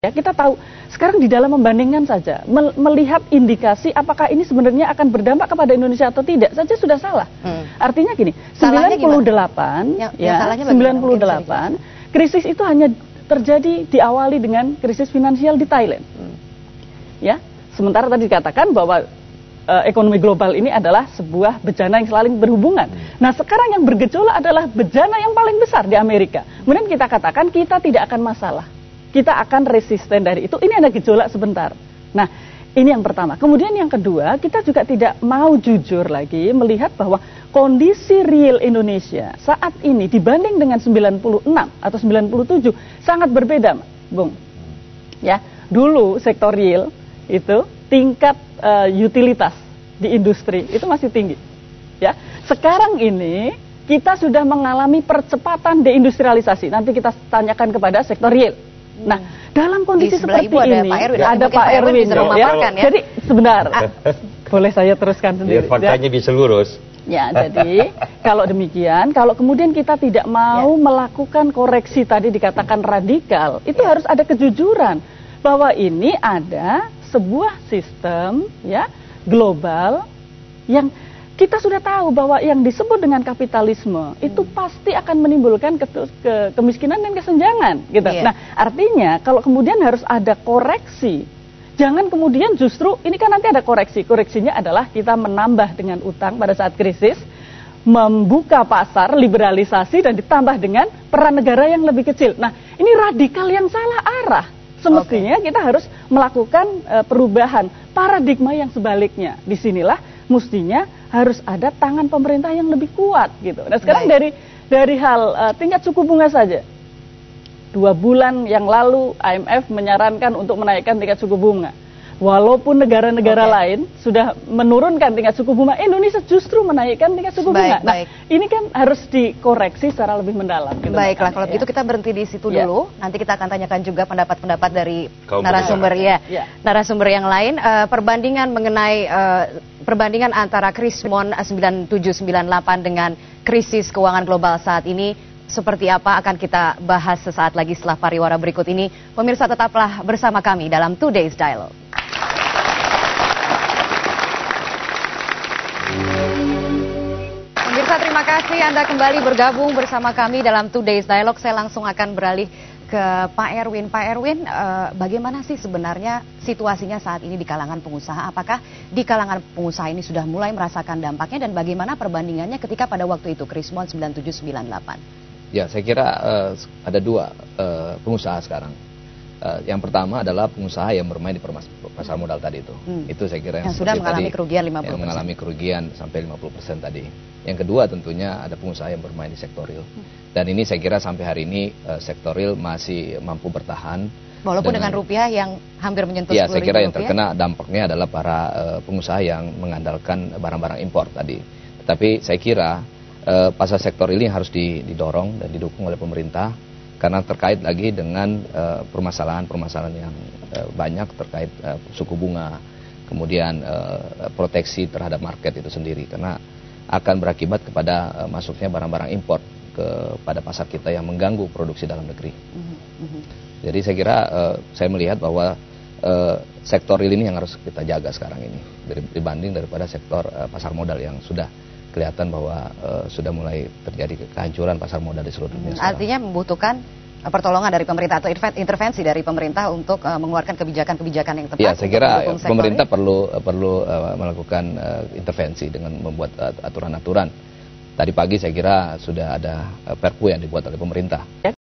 Ya, kita tahu sekarang di dalam membandingkan saja, melihat indikasi apakah ini sebenarnya akan berdampak kepada Indonesia atau tidak saja sudah salah. Artinya gini, 98 krisis itu hanya terjadi diawali dengan krisis finansial di Thailand. Ya, sementara tadi dikatakan bahwa ekonomi global ini adalah sebuah bencana yang saling berhubungan. Nah, sekarang yang bergejolak adalah bencana yang paling besar di Amerika. Kemudian kita katakan kita tidak akan masalah. Kita akan resisten dari itu. Ini ada gejolak sebentar. Nah, ini yang pertama. Kemudian yang kedua, kita juga tidak mau jujur lagi melihat bahwa kondisi real Indonesia saat ini dibanding dengan 96 atau 97 sangat berbeda, Bung. Ya, dulu sektor real itu tingkat utilitas di industri itu masih tinggi. Ya, sekarang ini kita sudah mengalami percepatan deindustrialisasi. Nanti kita tanyakan kepada sektor real. Nah, dalam kondisi seperti ini, ada Pak Erwin, ya. Jadi sebentar, boleh saya teruskan sendiri? Biar faktanya bisa lurus. Ya, jadi kalau demikian, kalau kemudian kita tidak mau melakukan koreksi tadi dikatakan radikal, itu harus ada kejujuran bahwa ini ada sebuah sistem ya global yang kita sudah tahu bahwa yang disebut dengan kapitalisme itu pasti akan menimbulkan kemiskinan dan kesenjangan gitu. Nah, artinya kalau kemudian harus ada koreksi, jangan kemudian justru ini kan nanti ada koreksi. Koreksinya adalah kita menambah dengan utang pada saat krisis, membuka pasar, liberalisasi dan ditambah dengan peran negara yang lebih kecil. Nah, ini radikal yang salah arah. Semestinya kita harus melakukan perubahan paradigma yang sebaliknya. Disinilah mestinya harus ada tangan pemerintah yang lebih kuat gitu. Nah, sekarang dari hal tingkat suku bunga saja. 2 bulan yang lalu IMF menyarankan untuk menaikkan tingkat suku bunga. Walaupun negara-negara lain sudah menurunkan tingkat suku bunga, Indonesia justru menaikkan tingkat suku bunga. Nah, ini kan harus dikoreksi secara lebih mendalam. Gitu, baiklah, kalau begitu kita berhenti di situ dulu. Nanti kita akan tanyakan juga pendapat-pendapat dari narasumber narasumber yang lain. Perbandingan mengenai perbandingan antara Krismon 9798 dengan krisis keuangan global saat ini seperti apa akan kita bahas sesaat lagi setelah pariwara berikut ini. Pemirsa, tetaplah bersama kami dalam Today's Dialogue. Pemirsa, terima kasih Anda kembali bergabung bersama kami dalam Today's Dialogue. Saya langsung akan beralih ke Pak Erwin. Pak Erwin, bagaimana sih sebenarnya situasinya saat ini di kalangan pengusaha? Apakah di kalangan pengusaha ini sudah mulai merasakan dampaknya dan bagaimana perbandingannya ketika pada waktu itu Krismon 9798? Ya, saya kira ada 2 pengusaha sekarang. Yang pertama adalah pengusaha yang bermain di pasar modal tadi itu. Itu saya kira yang sudah mengalami tadi, kerugian 50%. Yang mengalami kerugian sampai 50% tadi. Yang kedua tentunya ada pengusaha yang bermain di sektor real. Dan ini saya kira sampai hari ini sektor real masih mampu bertahan. Walaupun dengan rupiah yang hampir menyentuh 10.000 rupiah. Ya, saya kira yang terkena dampaknya adalah para pengusaha yang mengandalkan barang-barang impor tadi. Tetapi saya kira pasar sektor ini harus didorong dan didukung oleh pemerintah. Karena terkait lagi dengan permasalahan-permasalahan yang banyak terkait suku bunga, kemudian proteksi terhadap market itu sendiri, karena akan berakibat kepada masuknya barang-barang impor kepada pasar kita yang mengganggu produksi dalam negeri. Jadi saya kira saya melihat bahwa sektor real ini yang harus kita jaga sekarang ini dibanding daripada sektor pasar modal yang sudah kelihatan bahwa sudah mulai terjadi kehancuran pasar modal di seluruh dunia. Artinya membutuhkan pertolongan dari pemerintah atau intervensi dari pemerintah untuk mengeluarkan kebijakan-kebijakan yang tepat. Ya, saya kira pemerintah perlu melakukan intervensi dengan membuat aturan-aturan. Tadi pagi saya kira sudah ada perpu yang dibuat oleh pemerintah.